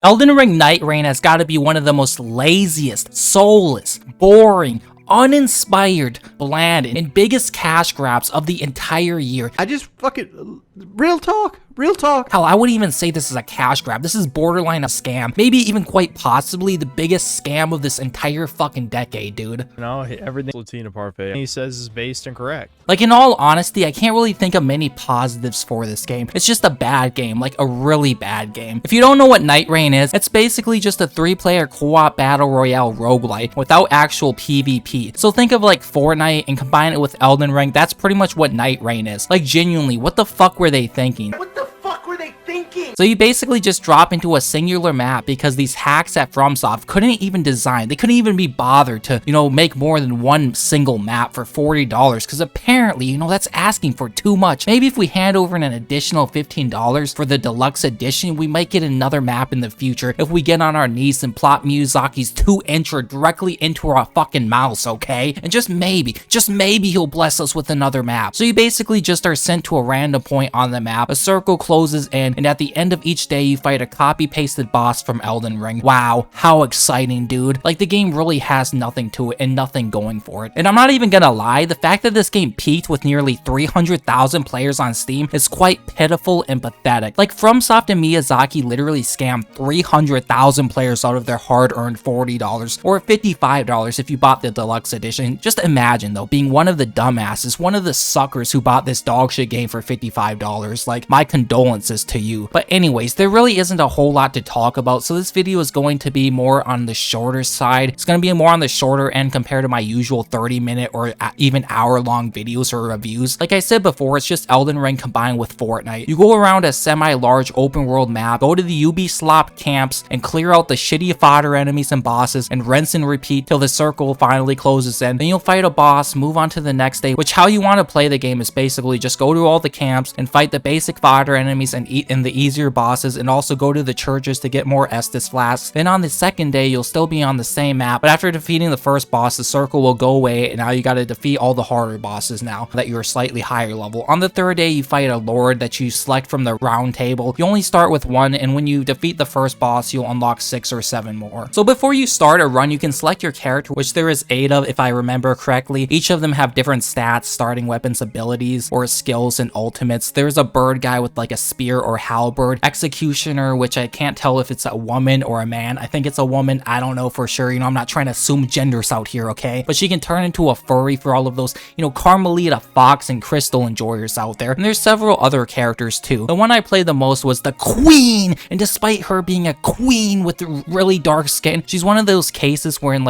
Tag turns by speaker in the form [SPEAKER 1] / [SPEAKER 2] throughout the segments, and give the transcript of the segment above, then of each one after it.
[SPEAKER 1] Elden Ring NightReign has got to be one of the most laziest, soulless, boring, uninspired, bland, and biggest cash grabs of the entire year.
[SPEAKER 2] I just fucking... Real talk.
[SPEAKER 1] Hell, I wouldn't even say this is a cash grab. This is borderline a scam. Maybe even quite possibly the biggest scam of this entire fucking decade, dude.
[SPEAKER 2] No, everything Latina Parfait he says is based and correct.
[SPEAKER 1] Like, in all honesty, I can't really think of many positives for this game. It's just a bad game, like a really bad game. If you don't know what NightReign is, it's basically just a 3-player co-op battle royale roguelite without actual PvP. So think of like Fortnite and combine it with Elden Ring. That's pretty much what NightReign is. Like, genuinely, what the fuck were they thinking? So you basically just drop into a singular map because these hacks at FromSoft couldn't even design. They couldn't even be bothered to, make more than one single map for $40 because apparently, that's asking for too much. Maybe if we hand over an additional $15 for the deluxe edition, we might get another map in the future if we get on our knees and plop Miyazaki's 2-incher directly into our fucking mouse, okay? And just maybe he'll bless us with another map. So you basically just are sent to a random point on the map, a circle closes in, and at the end of each day you fight a copy-pasted boss from Elden Ring. Wow, how exciting, dude. Like, the game really has nothing to it and nothing going for it. And I'm not even gonna lie, the fact that this game peaked with nearly 300,000 players on Steam is quite pitiful and pathetic. Like, FromSoft and Miyazaki literally scammed 300,000 players out of their hard-earned $40 or $55 if you bought the deluxe edition. Just imagine though, being one of the dumbasses, one of the suckers who bought this dogshit game for $55. Like, my condolences to you. But anyways, there really isn't a whole lot to talk about, so this video is going to be more on the shorter side. It's going to be more on the shorter end compared to my usual 30-minute or even hour-long videos or reviews. Like I said before, it's just Elden Ring combined with Fortnite. You go around a semi-large open-world map, go to the Ubisoft camps, and clear out the shitty fodder enemies and bosses, and rinse and repeat till the circle finally closes in. Then you'll fight a boss, move on to the next day, which how you want to play the game is basically just go to all the camps and fight the basic fodder enemies and eat in the easier bosses, and also go to the churches to get more Estus flasks. Then on the second day, you'll still be on the same map, but after defeating the first boss, the circle will go away, and now you gotta defeat all the harder bosses now that you're slightly higher level. On the third day, you fight a lord that you select from the round table. You only start with one, and when you defeat the first boss, you'll unlock 6 or 7 more. So before you start a run, you can select your character, which there is 8 of if I remember correctly. Each of them have different stats, starting weapons, abilities, or skills and ultimates. There's a bird guy with like a spear or halberd, executioner, which I can't tell if it's a woman or a man. I think it's a woman. I don't know for sure. I'm not trying to assume genders out here, okay? But she can turn into a furry for all of those, Carmelita, Fox, and Crystal enjoyers out there. And there's several other characters too. The one I played the most was the Queen, and despite her being a queen with really dark skin, she's one of those cases where in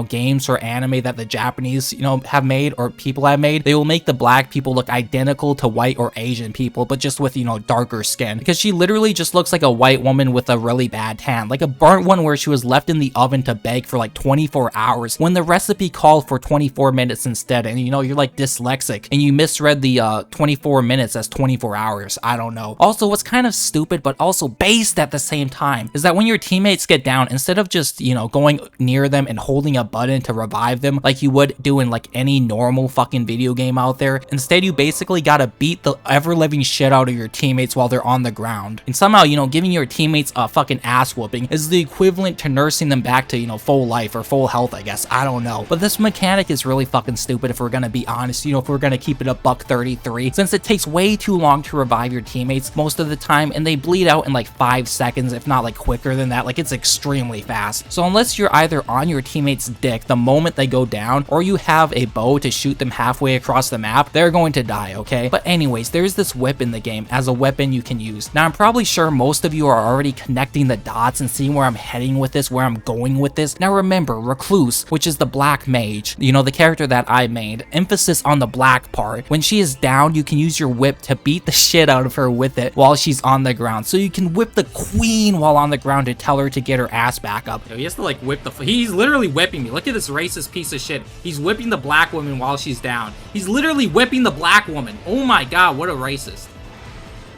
[SPEAKER 1] games or anime that the Japanese, have made or people have made, they will make the black people look identical to white or Asian people, but just with, darker skin. Because she literally just looks like a white woman with a really bad tan, like a burnt one where she was left in the oven to bake for like 24 hours when the recipe called for 24 minutes instead, and you're like dyslexic and you misread the 24 minutes as 24 hours. I don't know. Also, what's kind of stupid but also based at the same time is that when your teammates get down, instead of just going near them and holding a button to revive them like you would do in like any normal fucking video game out there, instead you basically gotta beat the ever-living shit out of your teammates while they're on the ground. And somehow, giving your teammates a fucking ass whooping is the equivalent to nursing them back to, full life or full health, I guess. I don't know. But this mechanic is really fucking stupid if we're gonna be honest, if we're gonna keep it a $1.33, since it takes way too long to revive your teammates most of the time, and they bleed out in like 5 seconds, if not like quicker than that. Like, it's extremely fast. So unless you're either on your teammate's dick the moment they go down, or you have a bow to shoot them halfway across the map, they're going to die, okay? But anyways, there's this whip in the game as a weapon you can use. Now, I'm probably sure most of you are already connecting the dots and seeing where I'm heading with this, where I'm going with this. Now remember, Recluse, which is the black mage, the character that I made, emphasis on the black part. When she is down, you can use your whip to beat the shit out of her with it while she's on the ground. So you can whip the queen while on the ground to tell her to get her ass back up. He has to like whip he's literally whipping me. Look at this racist piece of shit. He's whipping the black woman while she's down. He's literally whipping the black woman. Oh my god, what a racist.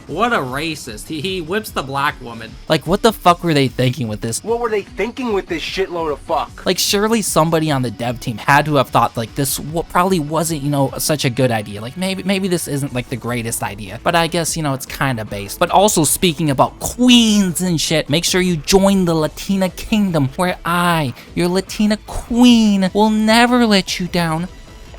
[SPEAKER 1] What a racist. He whips the black woman. Like, what the fuck were they thinking with this?
[SPEAKER 3] What were they thinking with this shitload of fuck?
[SPEAKER 1] Like, surely somebody on the dev team had to have thought, like, this probably wasn't, you know, such a good idea. Like, maybe this isn't, like, the greatest idea. But I guess, you know, it's kind of based. But also, speaking about queens and shit, make sure you join the Latina kingdom, where I, your Latina queen, will never let you down.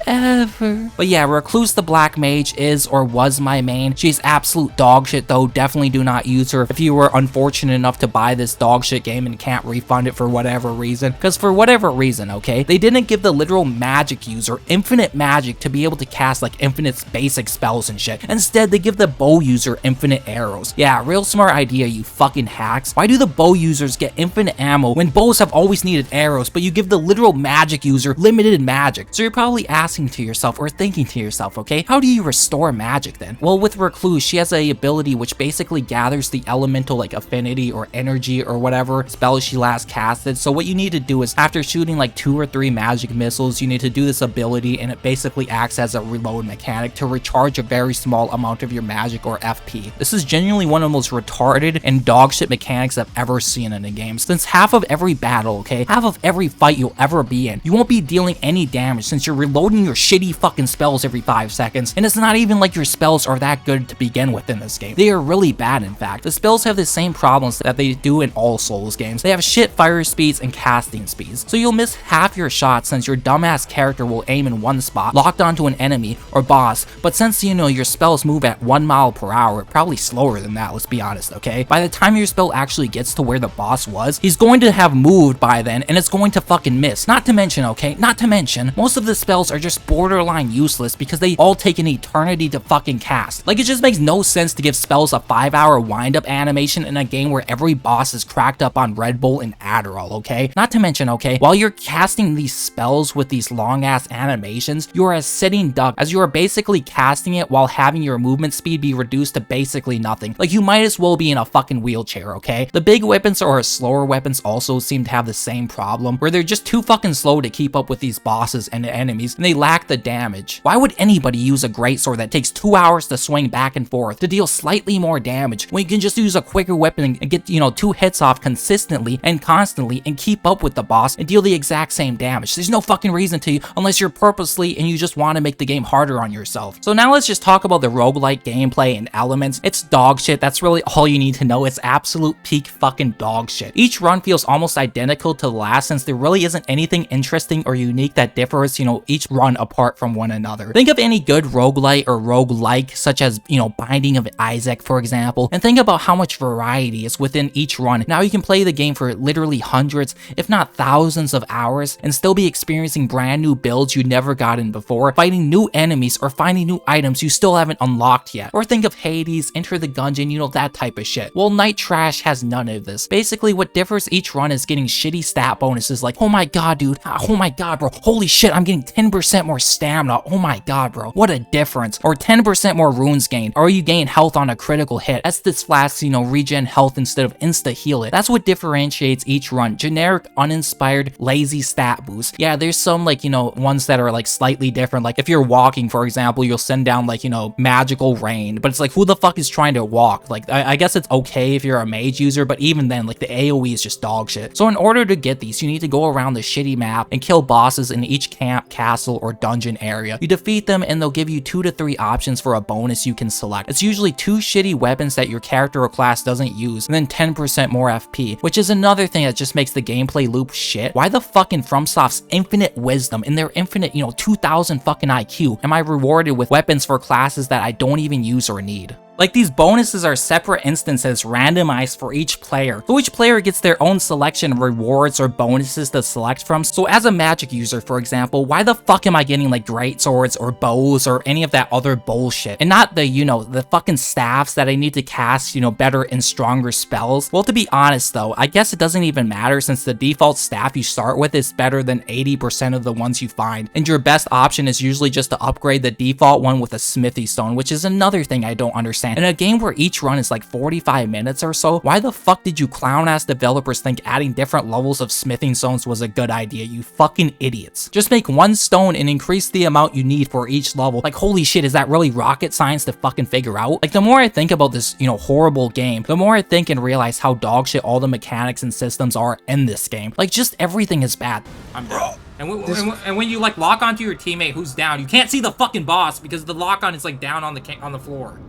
[SPEAKER 1] Ever. But yeah, Recluse the Black Mage is or was my main. She's absolute dog shit though. Definitely do not use her if you were unfortunate enough to buy this dog shit game and can't refund it for whatever reason. Because for whatever reason, okay, they didn't give the literal magic user infinite magic to be able to cast like infinite basic spells and shit. Instead, they give the bow user infinite arrows. Yeah, real smart idea, you fucking hacks. Why do the bow users get infinite ammo when bows have always needed arrows, but you give the literal magic user limited magic? So you're probably asking to yourself or thinking to yourself, okay, how do you restore magic then? Well, with Recluse, she has a ability which basically gathers the elemental like affinity or energy or whatever spell she last casted. So what you need to do is after shooting like 2 or 3 magic missiles, you need to do this ability, and it basically acts as a reload mechanic to recharge a very small amount of your magic or FP. This is genuinely one of the most retarded and dogshit mechanics I've ever seen in a game, since half of every battle, okay, half of every fight you'll ever be in, you won't be dealing any damage since you're reloading your shitty fucking spells every 5 seconds, and it's not even like your spells are that good to begin with in this game. They are really bad, in fact. The spells have the same problems that they do in all Souls games. They have shit fire speeds and casting speeds, so you'll miss half your shots since your dumbass character will aim in one spot, locked onto an enemy or boss, but since you know your spells move at 1 mile per hour, probably slower than that, let's be honest, okay? By the time your spell actually gets to where the boss was, he's going to have moved by then, and it's going to fucking miss. Not to mention, okay, not to mention, most of the spells are just borderline useless because they all take an eternity to fucking cast. Like, it just makes no sense to give spells a 5-hour wind-up animation in a game where every boss is cracked up on Red Bull and Adderall, okay? Not to mention, okay, while you're casting these spells with these long-ass animations, you are a sitting duck, as you are basically casting it while having your movement speed be reduced to basically nothing. Like, you might as well be in a fucking wheelchair, okay? The big weapons or slower weapons also seem to have the same problem, where they're just too fucking slow to keep up with these bosses and enemies, and they lack the damage. Why would anybody use a greatsword that takes 2 hours to swing back and forth to deal slightly more damage when you can just use a quicker weapon and get, you know, 2 hits off consistently and constantly and keep up with the boss and deal the exact same damage? There's no fucking reason to, unless you're purposely and you just want to make the game harder on yourself. So now let's just talk about the roguelike gameplay and elements. It's dog shit. That's really all you need to know. It's absolute peak fucking dog shit. Each run feels almost identical to the last, since there really isn't anything interesting or unique that differs, you know, each run apart from one another. Think of any good roguelite or roguelike, such as, you know, Binding of Isaac, for example, and think about how much variety is within each run. Now you can play the game for literally hundreds, if not thousands of hours, and still be experiencing brand new builds you never gotten before, fighting new enemies or finding new items you still haven't unlocked yet. Or think of Hades, Enter the Gungeon, you know, that type of shit. Well, Night Trash has none of this. Basically, what differs each run is getting shitty stat bonuses like, oh my god, dude, oh my god, bro, holy shit, I'm getting 10% more stamina, oh my god, bro, what a difference. Or 10% more runes gained, or you gain health on a critical hit. Estus flasks, you know, regen health instead of insta heal it. That's what differentiates each run. Generic, uninspired, lazy stat boost. Yeah, there's some, like, you know, ones that are like slightly different. Like if you're walking, for example, you'll send down, like, you know, magical rain, but it's like, who the fuck is trying to walk? Like, I guess it's okay if you're a mage user, but even then, like, the AoE is just dog shit. So in order to get these, you need to go around the shitty map and kill bosses in each camp, castle, or dungeon area. You defeat them and they'll give you 2 to 3 options for a bonus you can select. It's usually 2 shitty weapons that your character or class doesn't use, and then 10% more FP, which is another thing that just makes the gameplay loop shit. Why the fucking FromSoft's infinite wisdom and their infinite, you know, 2000 fucking IQ am I rewarded with weapons for classes that I don't even use or need? Like, these bonuses are separate instances randomized for each player, so each player gets their own selection of rewards or bonuses to select from. So as a magic user, for example, why the fuck am I getting like great swords or bows or any of that other bullshit, and not the, you know, the fucking staffs that I need to cast, you know, better and stronger spells? Well, to be honest though, I guess it doesn't even matter, since the default staff you start with is better than 80% of the ones you find, and your best option is usually just to upgrade the default one with a smithy stone, which is another thing I don't understand understand. In a game where each run is like 45 minutes or so, why the fuck did you clown-ass developers think adding different levels of smithing stones was a good idea, you fucking idiots? Just make one stone and increase the amount you need for each level. Like, holy shit, is that really rocket science to fucking figure out? Like, the more I think about this, horrible game, the more I think and realize how dog shit all the mechanics and systems are in this game. Like, just everything is bad. I'm dead. And when you like lock onto your teammate who's down, you can't see the fucking boss because the lock on is like down on the floor.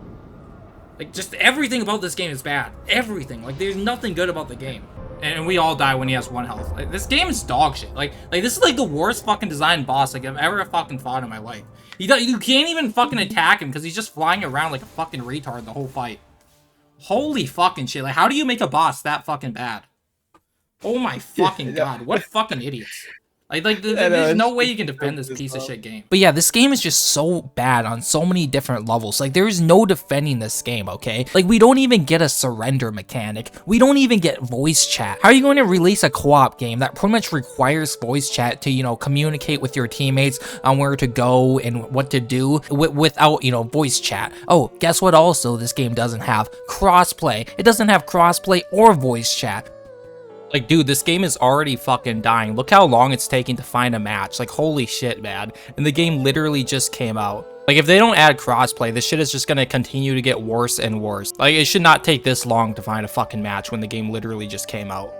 [SPEAKER 1] Like, just everything about this game is bad. Everything. Like, there's nothing good about the game. And we all die when he has 1 health. Like, this game is dog shit. Like this is like the worst fucking designed boss like I've ever fucking fought in my life. You can't even fucking attack him because he's just flying around like a fucking retard the whole fight. Holy fucking shit. Like, how do you make a boss that fucking bad? Oh my fucking god. What fucking idiots. Like there's no way you can defend this piece of shit game. But yeah, this game is just so bad on so many different levels. Like, there's no defending this game, okay? Like, we don't even get a surrender mechanic. We don't even get voice chat. How are you going to release a co-op game that pretty much requires voice chat to, communicate with your teammates on where to go and what to do without, voice chat? Oh, guess what also this game doesn't have? Crossplay. It doesn't have crossplay or voice chat. Like, dude, this game is already fucking dying. Look how long it's taking to find a match. Like, holy shit, man. And the game literally just came out. Like, if they don't add crossplay, this shit is just gonna continue to get worse and worse. Like, it should not take this long to find a fucking match when the game literally just came out.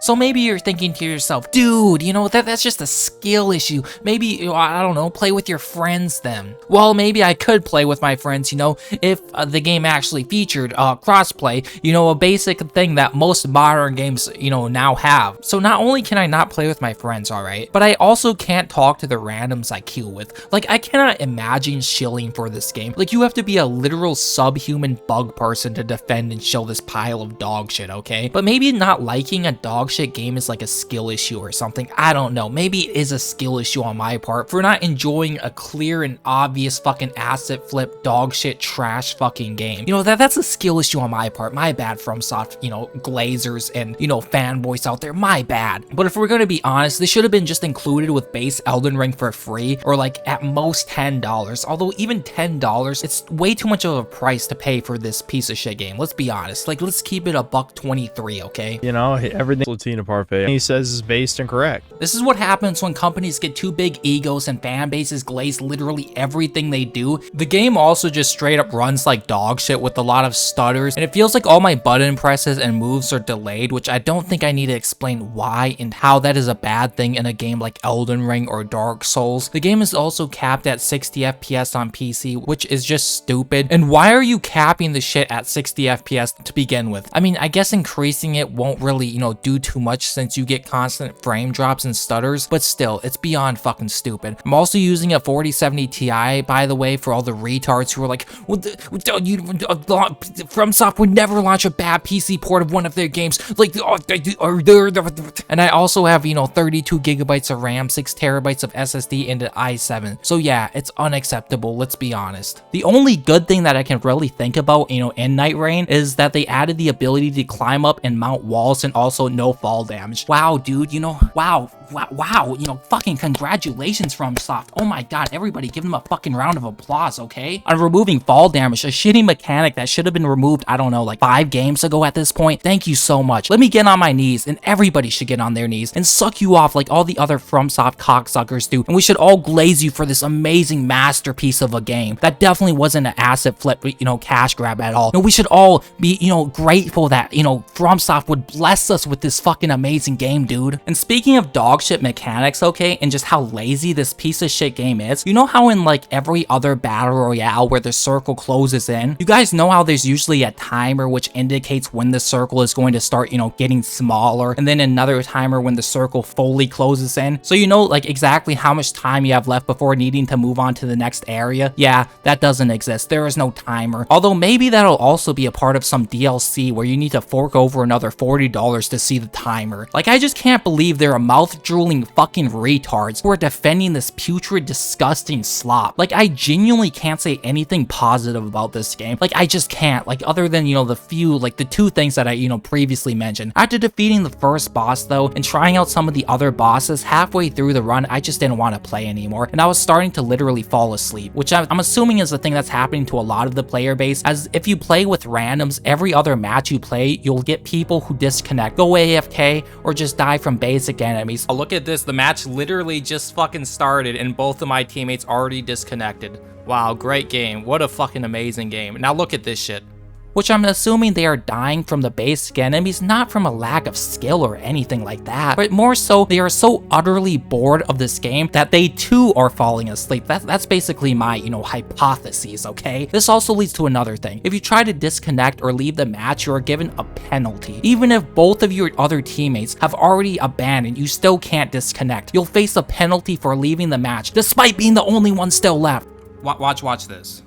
[SPEAKER 1] So maybe you're thinking to yourself, dude, that's just a skill issue. Maybe, I don't know, play with your friends then. Well, maybe I could play with my friends, if the game actually featured crossplay, a basic thing that most modern games, now have. So not only can I not play with my friends, alright, but I also can't talk to the randoms I queue with. Like, I cannot imagine shilling for this game. Like, you have to be a literal subhuman bug person to defend and shill this pile of dog shit, okay? But maybe not liking a dog shit game is like a skill issue or something. I don't know. Maybe it is a skill issue on my part for not enjoying a clear and obvious fucking asset flip dog shit trash fucking game. That's a skill issue on my part. My bad, FromSoft, glazers and, fanboys out there. My bad. But if we're gonna be honest, this should have been just included with base Elden Ring for free, or like at most $10. Although even $10, it's way too much of a price to pay for this piece of shit game. Let's be honest. Like, let's keep it $1.23, okay?
[SPEAKER 2] Everything Latina Parfait he says is based and correct.
[SPEAKER 1] This is what happens when companies get too big egos and fan bases glaze literally everything they do. The game also just straight up runs like dog shit with a lot of stutters, and it feels like all my button presses and moves are delayed, which I don't think I need to explain why and how that is a bad thing in a game like Elden Ring or Dark Souls. The game is also capped at 60 FPS on PC, which is just stupid. And why are you capping the shit at 60 FPS to begin with? I mean, I guess increasing it won't really, do too much since you get constant frame drops and stutters, but still, it's beyond fucking stupid. I'm also using a 4070 Ti, by the way, for all the retards who are like, FromSoft would never launch a bad PC port of one of their games. Like, and I also have, 32 gigabytes of RAM, 6 terabytes of SSD into i7. So yeah, it's unacceptable, let's be honest. The only good thing that I can really think about, in NightReign is that they added the ability to climb up and mount walls and also no fall damage. Wow, dude, wow, fucking congratulations, FromSoft. Oh my god, everybody give them a fucking round of applause, okay? On removing fall damage, a shitty mechanic that should have been removed, I don't know, like 5 games ago at this point. Thank you so much. Let me get on my knees, and everybody should get on their knees and suck you off like all the other FromSoft cocksuckers do, and we should all glaze you for this amazing masterpiece of a game that definitely wasn't an asset flip, cash grab at all. No, we should all be, grateful that, FromSoft would bless us with this fucking amazing game, dude. And speaking of dog shit mechanics, okay, and just how lazy this piece of shit game is, how in like every other battle royale where the circle closes in, you guys know how there's usually a timer which indicates when the circle is going to start, getting smaller, and then another timer when the circle fully closes in, so like exactly how much time you have left before needing to move on to the next area? Yeah, that doesn't exist. There is no timer. Although maybe that'll also be a part of some DLC where you need to fork over another $40 to see the timer. Like, I just can't believe there are mouth-drooling fucking retards who are defending this putrid, disgusting slop. Like, I genuinely can't say anything positive about this game. Like, I just can't. Like, other than, you know, the two things that I, you know, previously mentioned. After defeating the first boss, though, and trying out some of the other bosses, halfway through the run, I just didn't want to play anymore, and I was starting to literally fall asleep, which I'm assuming is the thing that's happening to a lot of the player base, as if you play with randoms, every other match you play, you'll get people who disconnect, go AFK, or just die from basic enemies. Oh, look at this, the match literally just fucking started, and both of my teammates already disconnected. Wow, great game. What a fucking amazing game. Now look at this shit. Which I'm assuming they are dying from the basic enemies, not from a lack of skill or anything like that, but more so they are so utterly bored of this game that they too are falling asleep. That's basically my, you know, hypotheses, okay? This also leads to another thing. If you try to disconnect or leave the match, you are given a penalty. Even if both of your other teammates have already abandoned, you still can't disconnect. You'll face a penalty for leaving the match, despite being the only one still left. Watch this.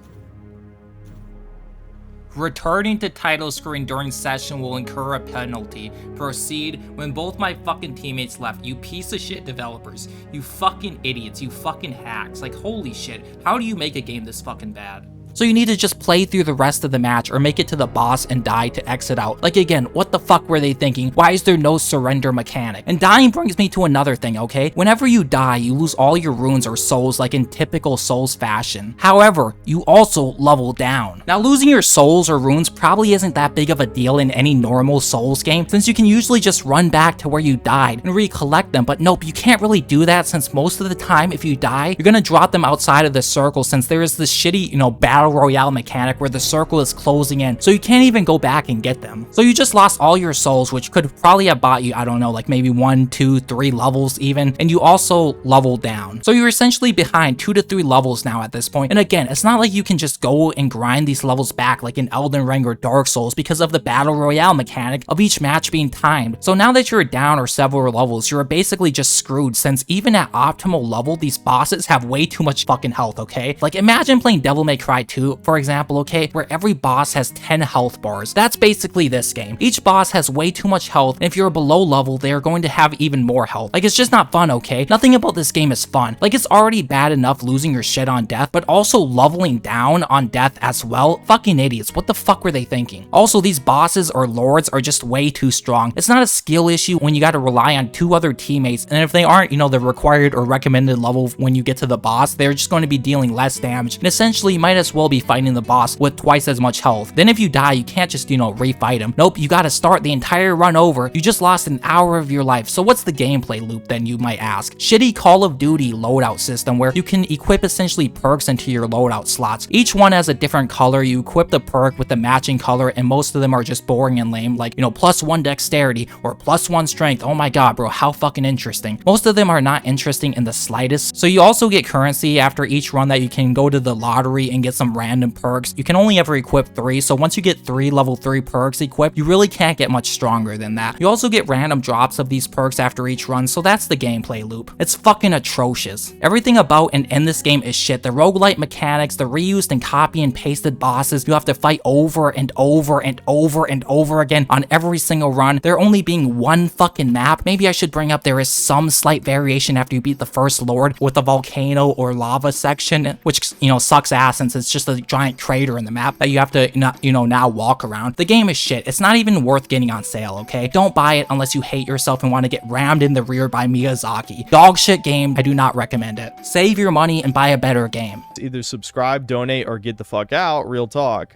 [SPEAKER 1] Returning to title screen during session will incur a penalty. Proceed when both my fucking teammates left. You piece of shit developers. You fucking idiots. You fucking hacks. Like, holy shit. How do you make a game this fucking bad? So you need to just play through the rest of the match or make it to the boss and die to exit out. Like, again, what the fuck were they thinking? Why is there no surrender mechanic? And dying brings me to another thing, okay? Whenever you die, you lose all your runes or souls like in typical Souls fashion. However, you also level down. Now, losing your souls or runes probably isn't that big of a deal in any normal Souls game, since you can usually just run back to where you died and recollect them, but nope, you can't really do that, since most of the time if you die, you're gonna drop them outside of the circle, since there is this shitty, you know, battle royale mechanic where the circle is closing in, so you can't even go back and get them. So you just lost all your souls, which could probably have bought you, I don't know, like maybe 1, 2, 3 levels even, and you also leveled down. So you're essentially behind 2 to 3 levels now at this point. And again, it's not like you can just go and grind these levels back like in Elden Ring or Dark Souls because of the battle royale mechanic of each match being timed. So now that you're down or several levels, you're basically just screwed, since even at optimal level, these bosses have way too much fucking health, okay? Like, imagine playing Devil May Cry 2, for example, okay, where every boss has 10 health bars. That's basically this game. Each boss has way too much health, and if you're below level, they are going to have even more health. Like, it's just not fun, okay? Nothing about this game is fun. Like, it's already bad enough losing your shit on death, but also leveling down on death as well. Fucking idiots. What the fuck were they thinking? Also, these bosses or lords are just way too strong. It's not a skill issue when you gotta rely on 2 other teammates, and if they aren't, you know, the required or recommended level when you get to the boss, they're just going to be dealing less damage, and essentially you might as well be fighting the boss with twice as much health. Then if you die, you can't just, you know, refight him. Nope, you gotta start the entire run over. You just lost an hour of your life. So what's the gameplay loop then, you might ask? Shitty Call of Duty loadout system where you can equip essentially perks into your loadout slots. Each one has a different color. You equip the perk with the matching color, and most of them are just boring and lame, like, you know, +1 dexterity or +1 strength. Oh my god, bro, how fucking interesting. Most of them are not interesting in the slightest. So you also get currency after each run that you can go to the lottery and get some random perks. You can only ever equip 3, so once you get 3 level 3 perks equipped, you really can't get much stronger than that. You also get random drops of these perks after each run, so that's the gameplay loop. It's fucking atrocious. Everything about and in this game is shit. The roguelite mechanics, the reused and copy and pasted bosses you have to fight over and over and over and over again on every single run. There only being one fucking map. Maybe I should bring up there is some slight variation after you beat the first lord with the volcano or lava section, which, you know, sucks ass since it's just a giant crater in the map that you have to, you know, now walk around. The game is shit. It's not even worth getting on sale, okay? Don't buy it unless you hate yourself and want to get rammed in the rear by Miyazaki. Dog shit game. I do not recommend it. Save your money and buy a better game.
[SPEAKER 2] Either subscribe, donate, or get the fuck out. Real talk.